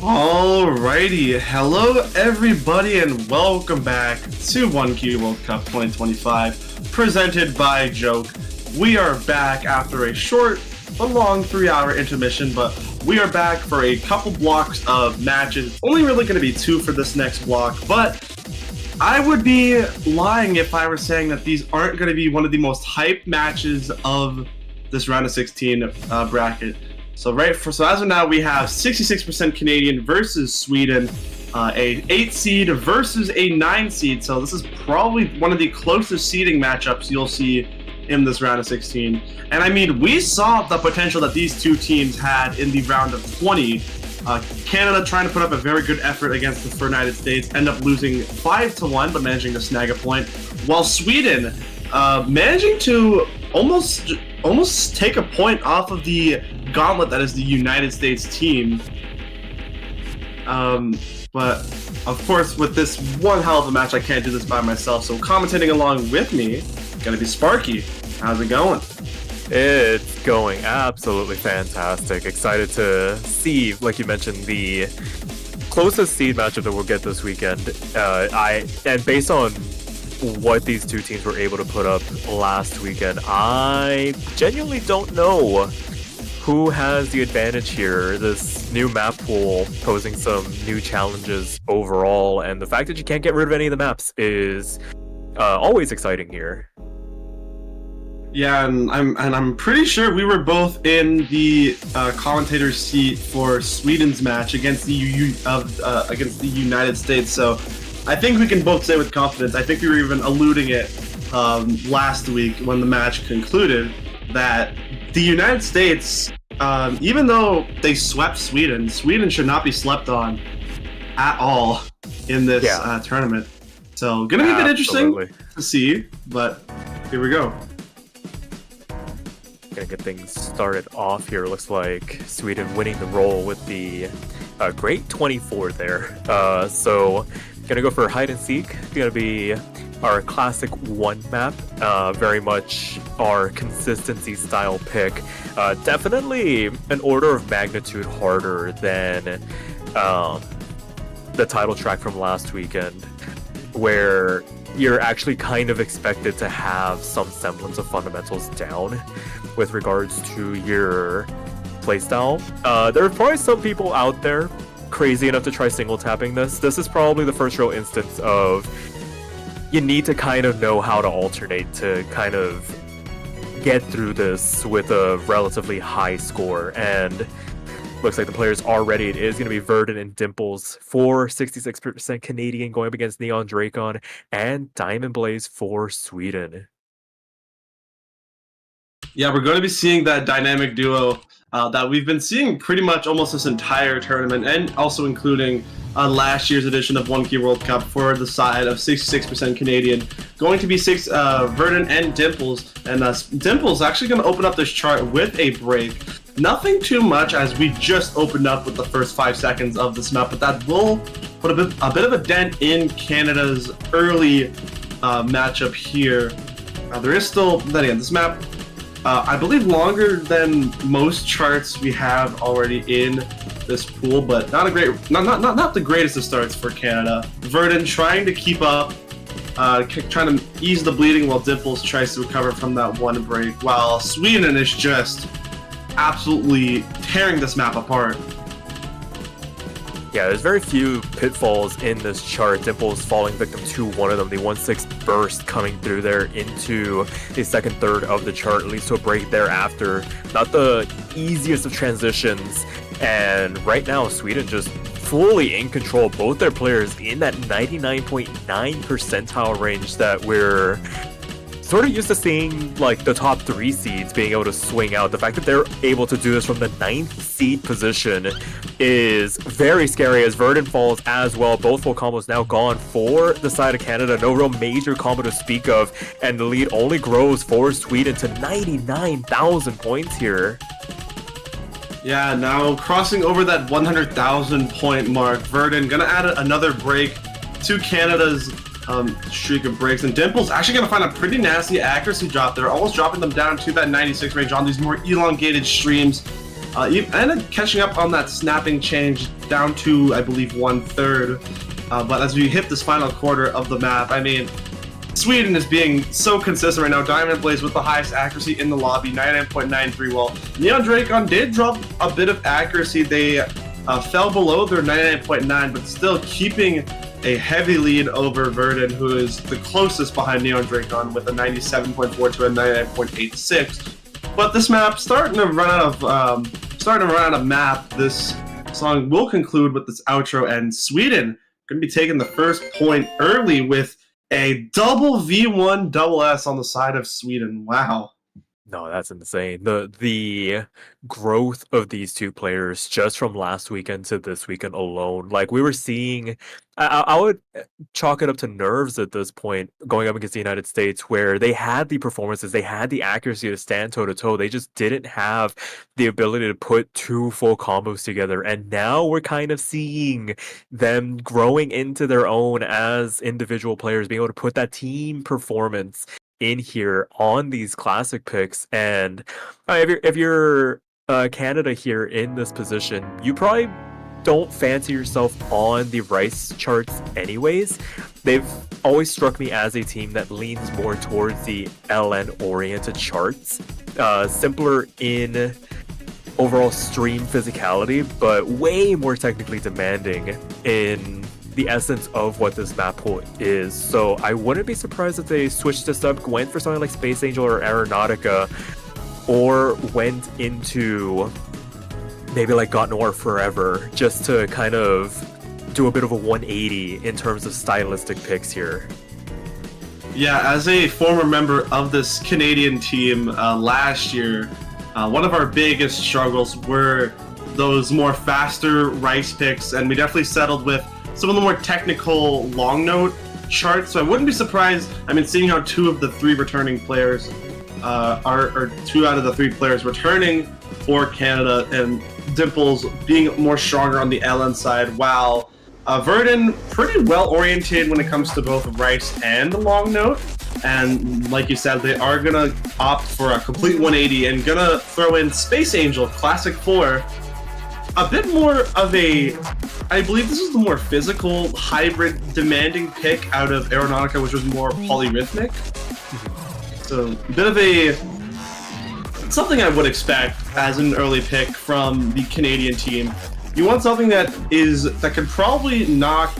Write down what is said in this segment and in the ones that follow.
Alrighty, hello everybody and welcome back to 1K World Cup 2025, presented by Joke. We are back after a short but long 3-hour intermission, but we are back for a couple blocks of matches. Only really going to be 2 for this next block, but I would be lying if I were saying that these aren't going to be one of the most hyped matches of this round of 16 bracket. So as of now, we have 66% Canadian versus Sweden, a 8 seed versus a 9 seed. So this is probably one of the closest seeding matchups you'll see in this round of 16. And I mean, we saw the potential that these two teams had in the round of 20. Canada trying to put up a very good effort against the United States, end up losing 5-1, but managing to snag a point, while Sweden managing to almost take a point off of the gauntlet that is the United States team. But of course, with this one hell of a match, I can't do this by myself. So commentating along with me, gonna be Sparky. How's it going? It's going absolutely fantastic. Excited to see, like you mentioned, the closest seed matchup that we'll get this weekend. And based on what these two teams were able to put up last weekend, I genuinely don't know who has the advantage here. This new map pool posing some new challenges overall, and the fact that you can't get rid of any of the maps is always exciting here. Yeah, and I'm pretty sure we were both in the commentator's seat for Sweden's match against the United States. So I think we can both say with confidence, I think we were even alluding it last week when the match concluded, that the United States even though they swept Sweden, Sweden should not be slept on at all in this tournament. So gonna be a bit interesting to see, but here we go. Gonna get things started off here. Looks like Sweden winning the roll with the great 24 there. So gonna go for hide and seek. Gonna be our classic one map, very much our consistency style pick. Definitely an order of magnitude harder than the title track from last weekend, where you're actually kind of expected to have some semblance of fundamentals down with regards to your playstyle. There are probably some people out there crazy enough to try single tapping this. This is probably the first real instance of you need to kind of know how to alternate to kind of get through this with a relatively high score. And looks like the players are ready. It is going to be Verdant and Dimples for 66% Canadian going up against Neon Dracon and Diamond Blaze for Sweden. Yeah, we're going to be seeing that dynamic duo that we've been seeing pretty much almost this entire tournament, and also including last year's edition of 1K World Cup for the side of 66% Canadian. Going to be Verdant and Dimples, and Dimples actually going to open up this chart with a break. Nothing too much, as we just opened up with the first 5 seconds of this map, but that will put a bit of a dent in Canada's early matchup here. There is still, then again, this map, I believe, longer than most charts we have already in this pool, but not the greatest of starts for Canada. Verdant trying to keep up, trying to ease the bleeding while Dimples tries to recover from that one break, while Sweden is just absolutely tearing this map apart. Yeah, there's very few pitfalls in this chart. Dimples falling victim to one of them. The 1-6 burst coming through there into the second third of the chart, leads to a break thereafter. Not the easiest of transitions. And right now, Sweden just fully in control. Both their players in that 99.9 percentile range that we're sort of used to seeing, like the top 3 seeds being able to swing out. The fact that they're able to do this from the 9th seed position is very scary, as Verdant falls as well. Both full combos now gone for the side of Canada. No real major combo to speak of, and the lead only grows for Sweden to 99,000 points here. Yeah, now crossing over that 100,000 point mark. Verdant gonna add another break to Canada's streak of breaks, and Dimples actually going to find a pretty nasty accuracy drop there, almost dropping them down to that 96 range on these more elongated streams, and catching up on that snapping change down to, I believe, 1/3. But as we hit this final quarter of the map, I mean, Sweden is being so consistent right now. Diamond Blaze with the highest accuracy in the lobby, 99.93. Well, Neon Dracon did drop a bit of accuracy. They fell below their 99.9, but still keeping a heavy lead over Verdant, who is the closest behind Neon Dracon with a 97.4 to a 99.86. But this map starting to run out of map. This song will conclude with this outro, and Sweden going to be taking the first point early with a double V1 double S on the side of Sweden. Wow. No, that's insane. The growth of these two players just from last weekend to this weekend alone. Like, we were seeing, I would chalk it up to nerves at this point, going up against the United States, where they had the performances, they had the accuracy to stand toe to toe. They just didn't have the ability to put 2 full combos together. And now we're kind of seeing them growing into their own as individual players, being able to put that team performance in here on these classic picks. And if you're Canada here in this position, you probably don't fancy yourself on the Rice charts anyways. They've always struck me as a team that leans more towards the LN oriented charts, simpler in overall stream physicality, but way more technically demanding in the essence of what this map pool is. So I wouldn't be surprised if they switched this up, went for something like Space Angel or Aeronautica, or went into maybe like God Noir Forever, just to kind of do a bit of a 180 in terms of stylistic picks here. Yeah, as a former member of this Canadian team last year, One of our biggest struggles were those more faster rice picks, and we definitely settled with some of the more technical long note charts. So I wouldn't be surprised. I mean, seeing how two of the three returning players are two out of the three players returning for Canada, and Dimples being more stronger on the LN side, while Verdun pretty well oriented when it comes to both rice and the long note. And like you said, they are gonna opt for a complete 180 and gonna throw in Space Angel Classic 4. A bit more of a, I believe this is the more physical, hybrid, demanding pick out of Aeronautica, which was more polyrhythmic. So a bit of a, something I would expect as an early pick from the Canadian team. You want something that could probably knock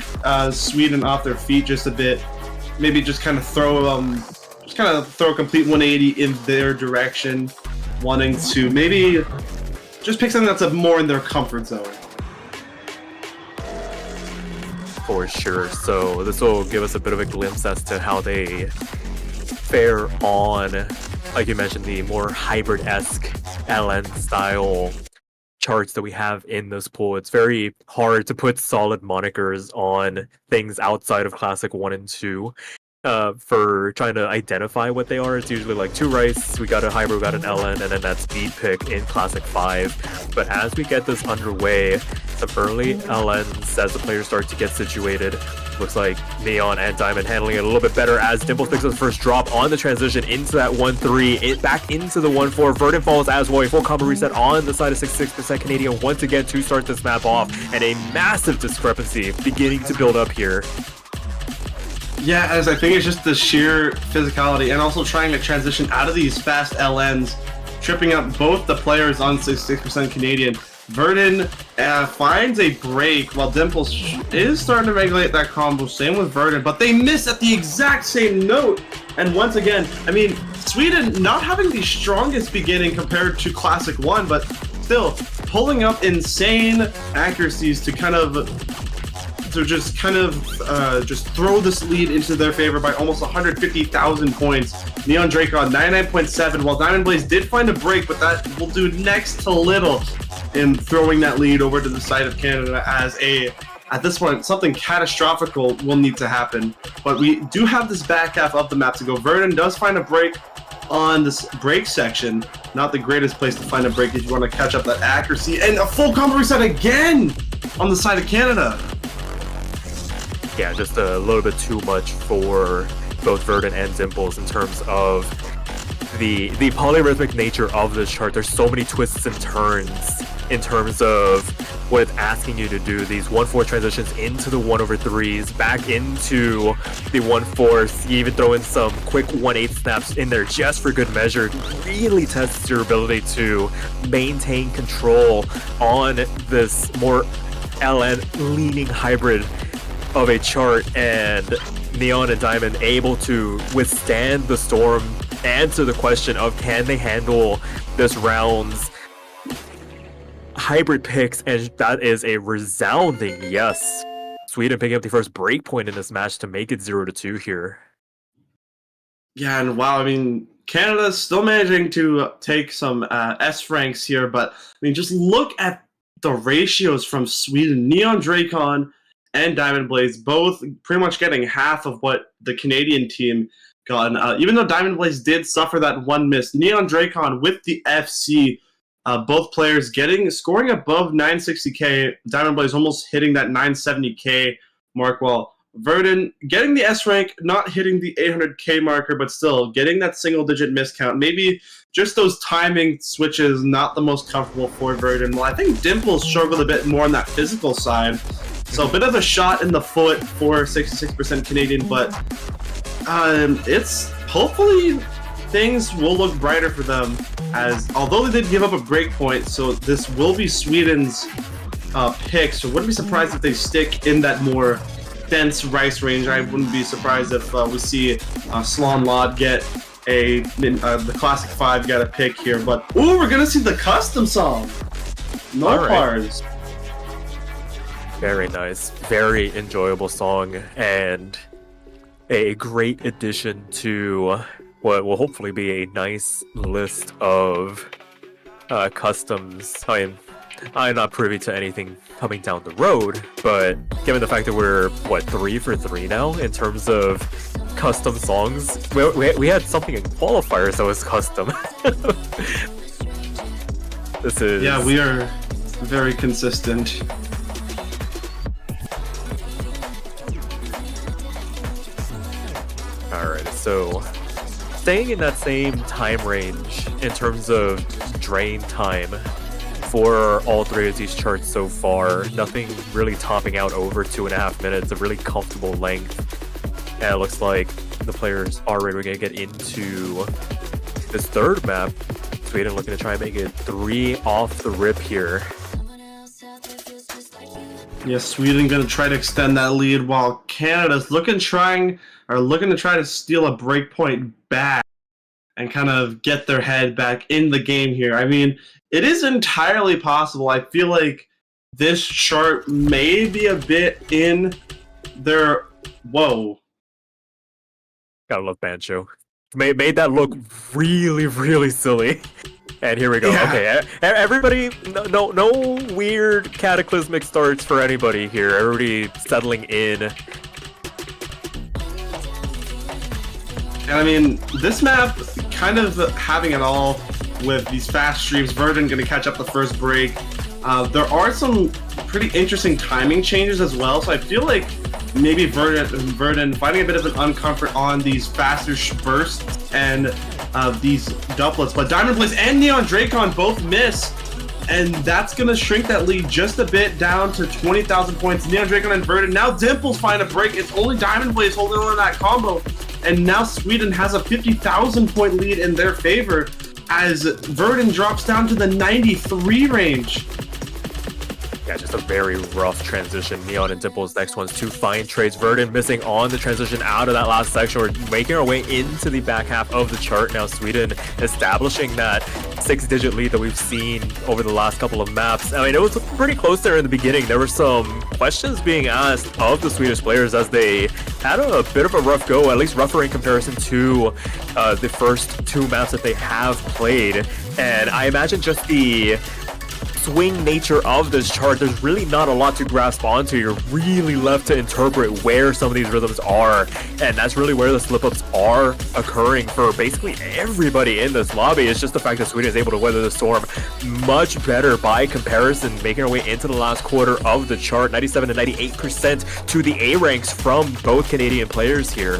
Sweden off their feet just a bit. Maybe just kind of throw a complete 180 in their direction, wanting to maybe just pick something that's more in their comfort zone. For sure. So this will give us a bit of a glimpse as to how they fare on, like you mentioned, the more hybrid-esque LN style charts that we have in this pool. It's very hard to put solid monikers on things outside of Classic 1 and 2. For trying to identify what they are. It's usually like two rice, we got a hybrid, we got an LN, and then that speed pick in Classic 5. But as we get this underway, some early LNs as the players start to get situated. Looks like Neon and Diamond handling it a little bit better as Dimples picks up the first drop on the transition into that 1-3, back into the 1-4. Verdun falls as well. A full combo reset on the side of 66% Canadian once again to start this map off, and a massive discrepancy beginning to build up here. Yeah, as I think it's just the sheer physicality and also trying to transition out of these fast LNs, tripping up both the players on 66% Canadian. Verdun finds a break while Dimples is starting to regulate that combo. Same with Verdun, but they miss at the exact same note. And once again, I mean, Sweden not having the strongest beginning compared to Classic 1, but still pulling up insane accuracies to just throw this lead into their favor by almost 150,000 points. Neon Drake on 99.7, while Diamond Blaze did find a break, but that will do next to little in throwing that lead over to the side of Canada, as at this point, something catastrophic will need to happen. But we do have this back half of the map to go. Verdun does find a break on this break section. Not the greatest place to find a break if you want to catch up that accuracy. And a full combo reset again on the side of Canada. Yeah, just a little bit too much for both Verdun and Dimples in terms of the polyrhythmic nature of this chart. There's so many twists and turns in terms of what it's asking you to do. These 1-4 transitions into the 1/3s, back into the 1/4. You even throw in some quick 1/8 snaps in there just for good measure. It really tests your ability to maintain control on this more LN leaning hybrid of a chart, and Neon and Diamond able to withstand the storm, answer the question of can they handle this round's hybrid picks, and that is a resounding yes. Sweden picking up the first break point in this match to make it 0-2 here. Yeah, and wow, I mean, Canada's still managing to take some S ranks here, but I mean, just look at the ratios from Sweden. Neon Dracon and Diamond Blaze both pretty much getting half of what the Canadian team got. Even though Diamond Blaze did suffer that one miss, Neon Dracon with the FC, both players scoring above 960k. Diamond Blaze almost hitting that 970k mark, while Verdun getting the S rank, not hitting the 800k marker, but still getting that single-digit miscount. Maybe just those timing switches not the most comfortable for Verdun. Well, I think Dimples struggled a bit more on that physical side. So a bit of a shot in the foot for 66% Canadian, but it's hopefully things will look brighter for them, as although they did give up a break point, so this will be Sweden's pick. So wouldn't be surprised if they stick in that more dense rice range. I wouldn't be surprised if we see Slon Lod get the Classic 5 get a pick here. But ooh, we're gonna see the custom song. No bars. Very nice, very enjoyable song, and a great addition to what will hopefully be a nice list of customs. I mean, I'm not privy to anything coming down the road, but given the fact that we're, what, 3 for 3 now in terms of custom songs? We had something in qualifiers that was custom. This is... Yeah, we are very consistent. Alright, so staying in that same time range in terms of drain time for all 3 of these charts so far, nothing really topping out over 2.5 minutes, a really comfortable length. And it looks like the players are ready to get into this third map. Sweden looking to try and make it 3 off the rip here. Yeah, Sweden gonna try to extend that lead while Canada's looking to try to steal a breakpoint back and kind of get their head back in the game here. I mean, it is entirely possible. I feel like this chart may be a bit in their... Whoa. Gotta love Bancho. Made that look really, really silly. And here we go. Yeah. Okay, everybody, no weird cataclysmic starts for anybody here. Everybody settling in. And I mean, this map kind of having it all with these fast streams. Verdun going to catch up the first break. There are some pretty interesting timing changes as well, so I feel like maybe Verdun finding a bit of an uncomfort on these faster bursts and these doublets. But Diamond Blaze and Neon Dracon both miss, and that's going to shrink that lead just a bit down to 20,000 points. Neon Dracon and Verdun. Now Dimples find a break. It's only Diamond Blaze holding on to that combo. And now Sweden has a 50,000 point lead in their favor as Verdun drops down to the 93 range. Yeah, just a very rough transition. Neon and Dimple's next ones, 2 fine trades. Verdun missing on the transition out of that last section. We're making our way into the back half of the chart now. Sweden establishing that 6-digit lead that we've seen over the last couple of maps. I mean, it was pretty close there in the beginning. There were some questions being asked of the Swedish players as they had a bit of a rough go, at least rougher in comparison to the first 2 maps that they have played. And I imagine just the swing nature of this chart, there's really not a lot to grasp onto. You're really left to interpret where some of these rhythms are, and that's really where the slip-ups are occurring for basically everybody in this lobby. It's just the fact that Sweden is able to weather the storm much better by comparison, making our way into the last quarter of the chart. 97 to 98% to the A ranks from both Canadian players here.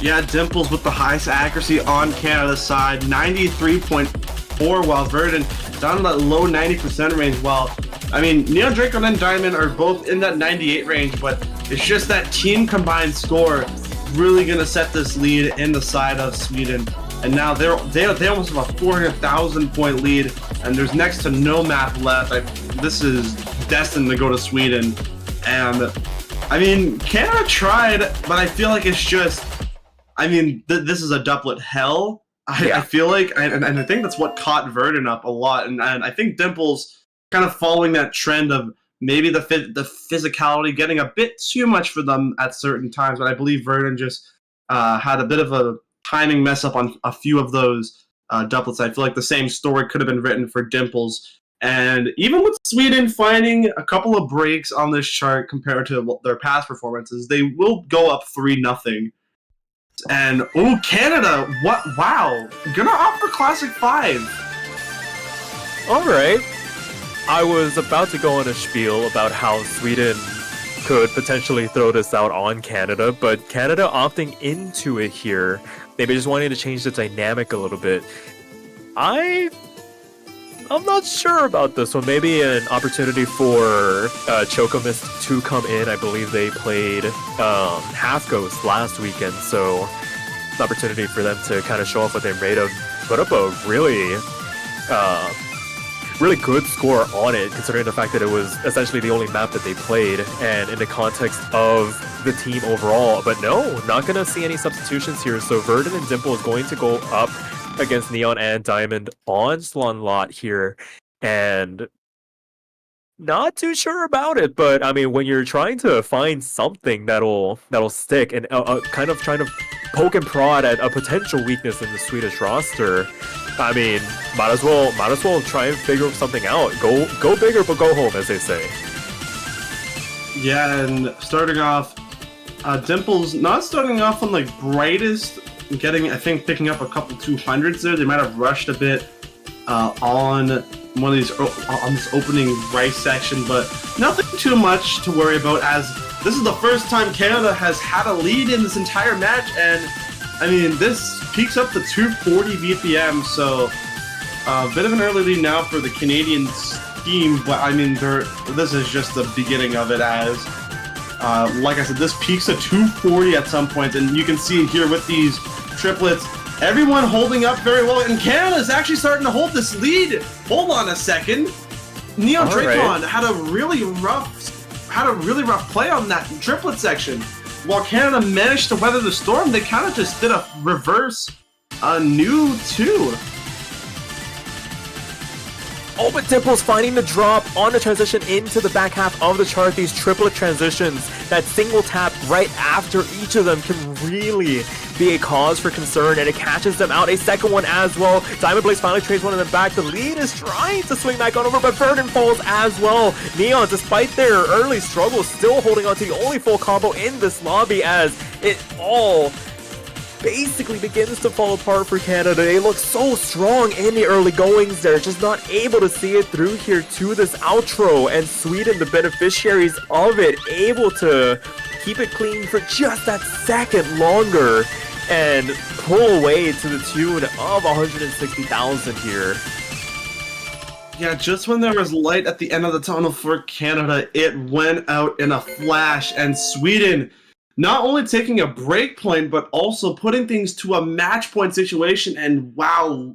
Yeah, Dimples with the highest accuracy on Canada's side, 93.4, while Verdun down to that low 90% range. While, I mean, Neon Draco and Diamond are both in that 98 range, but it's just that team combined score really gonna set this lead in the side of Sweden. And now they almost have a 400,000 point lead, and there's next to no map left. This is destined to go to Sweden. And I mean, Canada tried, but I feel like it's just, I mean, this is a doublet hell. I feel like, and I think that's what caught Verdun up a lot, and I think Dimples kind of following that trend of maybe the physicality getting a bit too much for them at certain times, but I believe Verdun just had a bit of a timing mess up on a few of those doublets. I feel like the same story could have been written for Dimples, and even with Sweden finding a couple of breaks on this chart compared to their past performances, they will go up 3-0. And oh, Canada! What? Wow! Gonna opt for Classic 5. All right. I was about to go on a spiel about how Sweden could potentially throw this out on Canada, but Canada opting into it here, maybe just wanting to change the dynamic a little bit. I'm not sure about this one. Maybe an opportunity for Chocomist to come in. I believe they played Half Ghost last weekend, so an opportunity for them to kind of show off what they're made of. Put up a really good score on it, considering the fact that it was essentially the only map that they played, and in the context of the team overall. But no, not going to see any substitutions here, so Verdun and Dimple is going to go up against Neon and Diamond on Slan Lot here, and not too sure about it. But I mean, when you're trying to find something that'll stick and kind of trying to poke and prod at a potential weakness in the Swedish roster. I mean, might as well try and figure something out. Go bigger, but go home, as they say. Yeah, and starting off, Dimples not starting off on the brightest, I think picking up a couple 200s there. They might have rushed a bit on one of these on this opening rice section, but nothing too much to worry about, as this is the first time Canada has had a lead in this entire match, and I mean this peaks up to 240 BPM, so a bit of an early lead now for the Canadians team, but I mean this is just the beginning of it, as like I said, this peaks at 240 at some point, and you can see here with these triplets, everyone holding up very well, and Canada's actually starting to hold this lead. Hold on a second. Neon Dracon had a really rough play on that triplet section. While Canada managed to weather the storm, they kind of just did a reverse new 2. Oh, but Dimples finding the drop on the transition into the back half of the chart. These triplet transitions, that single tap right after each of them can really be a cause for concern, and it catches them out. A second one as well. Diamond Blaze finally trades one in the back. The lead is trying to swing back on over, but Verdun falls as well. Neon, despite their early struggles, still holding on to the only full combo in this lobby, as it all basically begins to fall apart for Canada. They look so strong in the early goings. They're just not able to see it through here to this outro, and Sweden, the beneficiaries of it, able to keep it clean for just that second longer and pull away to the tune of 160,000 here. Yeah, just when there was light at the end of the tunnel for Canada, it went out in a flash, and Sweden not only taking a break point, but also putting things to a match point situation. And wow,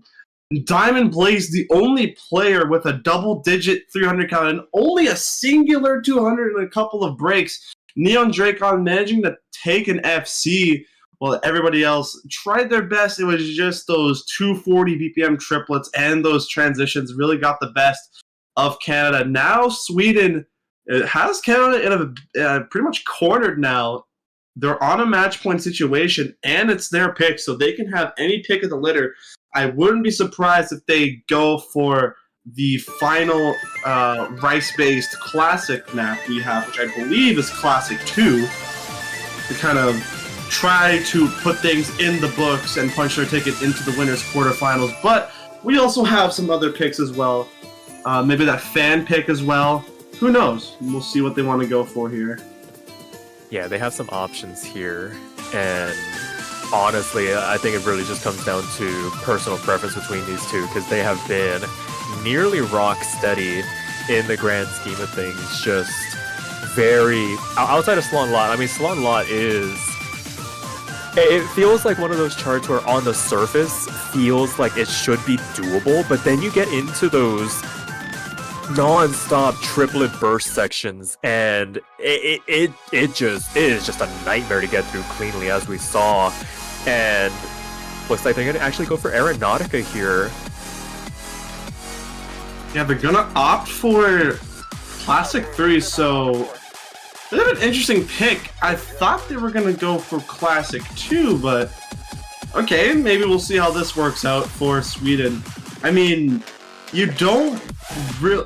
Diamond Blaze, the only player with a double-digit 300 count and only a singular 200 and a couple of breaks. Neon Dracon managing to take an FC while everybody else tried their best. It was just those 240 BPM triplets and those transitions really got the best of Canada. Now Sweden has Canada in a pretty much cornered now. They're on a match point situation, and it's their pick, so they can have any pick of the litter. I wouldn't be surprised if they go for the final rice-based classic map we have, which I believe is Classic 2, to kind of try to put things in the books and punch their ticket into the winners' quarterfinals. But we also have some other picks as well. Maybe that fan pick as well. Who knows? We'll see what they want to go for here. Yeah, they have some options here, and honestly, I think it really just comes down to personal preference between these two, because they have been nearly rock steady in the grand scheme of things. Just very outside of Salon Lot. I mean, Salon Lot it feels like one of those charts where on the surface feels like it should be doable, but then you get into those non-stop triplet burst sections, and it is just a nightmare to get through cleanly, as we saw. And looks like they're gonna actually go for Aeronautica here. Yeah, they're gonna opt for Classic 3, so they have an interesting pick. I thought they were gonna go for Classic 2, but okay, maybe we'll see how this works out for Sweden. I mean, you don't really...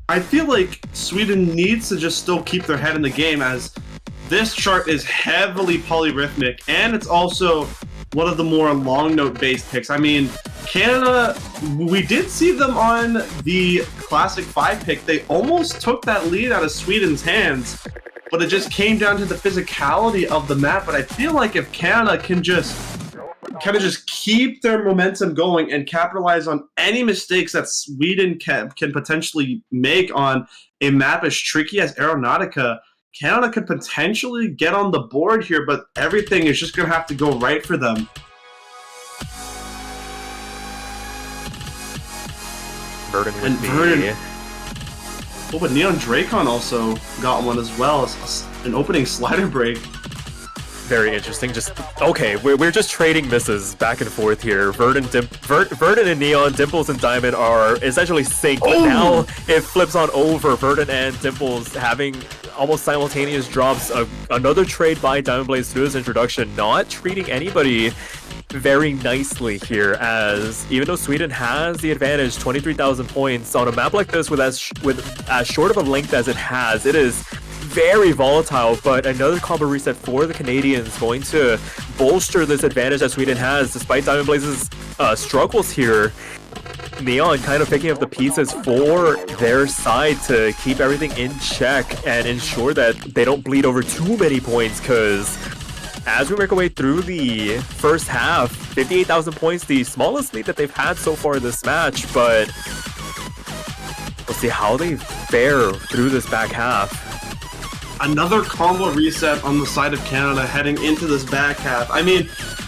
I feel like Sweden needs to just still keep their head in the game, as this chart is heavily polyrhythmic, and it's also one of the more long note based picks. I mean, Canada, we did see them on the Classic 5 pick. They almost took that lead out of Sweden's hands, but it just came down to the physicality of the map. But I feel like if Canada can just kind of just keep their momentum going and capitalize on any mistakes that Sweden can potentially make on a map as tricky as Aeronautica, Canada could potentially get on the board here, but everything is just going to have to go right for them. Verdun with the... Oh, but Neon Dracon also got one as well, an opening slider break. Very interesting. We're just trading misses back and forth here. Verdun and Neon, Dimples and Diamond are essentially synced, but now it flips on over. Verdun and Dimples having almost simultaneous drops. Another trade by Diamond Blaze through his introduction, not treating anybody very nicely here, as even though Sweden has the advantage, 23,000 points on a map like this with as short of a length as it has, it is very volatile. But another combo reset for the Canadians going to bolster this advantage that Sweden has, despite Diamond Blaze's struggles here. Neon kind of picking up the pieces for their side to keep everything in check and ensure that they don't bleed over too many points, because as we make our way through the first half, 58,000 points, the smallest lead that they've had so far in this match, but we'll see how they fare through this back half. Another combo reset on the side of Canada heading into this back half. I mean,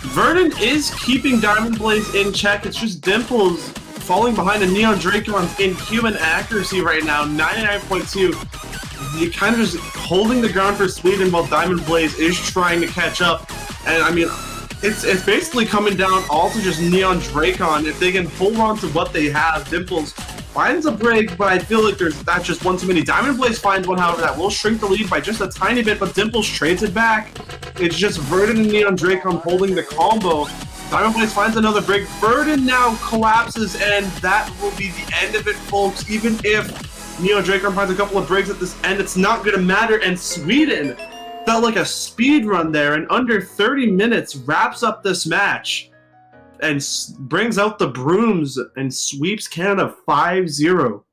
Verdant is keeping Diamond Blaze in check. It's just Dimples falling behind a Neon Dracon's inhuman accuracy right now, 99.2. You're kind of just holding the ground for Sweden while Diamond Blaze is trying to catch up. And I mean, it's basically coming down all to just Neon Dracon. If they can hold on to what they have, Dimples finds a break, but I feel like that's just one too many. Diamond Blaze finds one, however, that will shrink the lead by just a tiny bit, but Dimples trades it back. It's just Verdant and Neon Dracon holding the combo. Diamond Blaze finds another break. Verdant now collapses, and that will be the end of it, folks. Even if Neon Dracon finds a couple of breaks at this end, it's not going to matter, and Sweden felt like a speed run there, and under 30 minutes wraps up this match and brings out the brooms and sweeps Canada 5-0.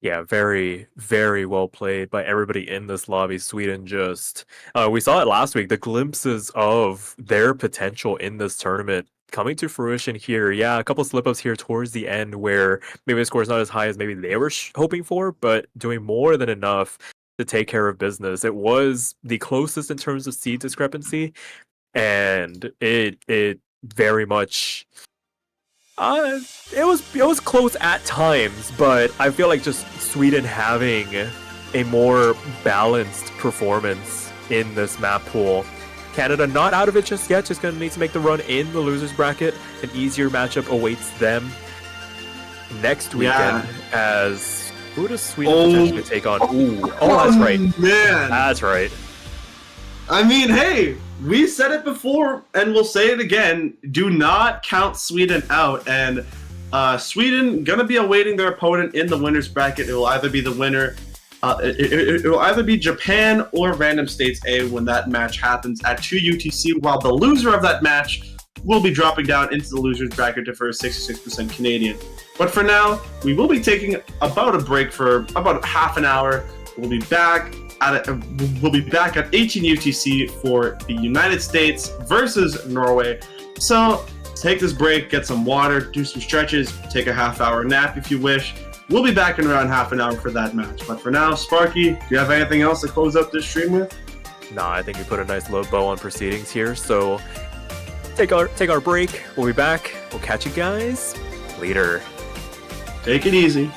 Yeah, very, very well played by everybody in this lobby. Sweden just... we saw it last week, the glimpses of their potential in this tournament coming to fruition here. Yeah, a couple slip-ups here towards the end where maybe the score is not as high as maybe they were hoping for, but doing more than enough to take care of business. It was the closest in terms of seed discrepancy, and it very much... it was close at times, but I feel like just Sweden having a more balanced performance in this map pool. Canada not out of it just yet, just going to need to make the run in the losers bracket. An easier matchup awaits them next weekend, as who does Sweden potentially take on? That's right. Man. That's right. I mean, hey, we said it before, and we'll say it again. Do not count Sweden out. And Sweden gonna be awaiting their opponent in the winners bracket. It will either be the winner. It will either be Japan or Random States A when that match happens at 2 UTC. While the loser of that match will be dropping down into the losers bracket to first 66% Canadian. But for now, we will be taking about a break for about half an hour. We'll be back at 18 UTC for the United States versus Norway. So take this break, get some water, do some stretches, take a half-hour nap if you wish. We'll be back in around half an hour for that match. But for now, Sparky, do you have anything else to close up this stream with? Nah, I think we put a nice low bow on proceedings here. So take our break. We'll be back. We'll catch you guys later. Take it easy.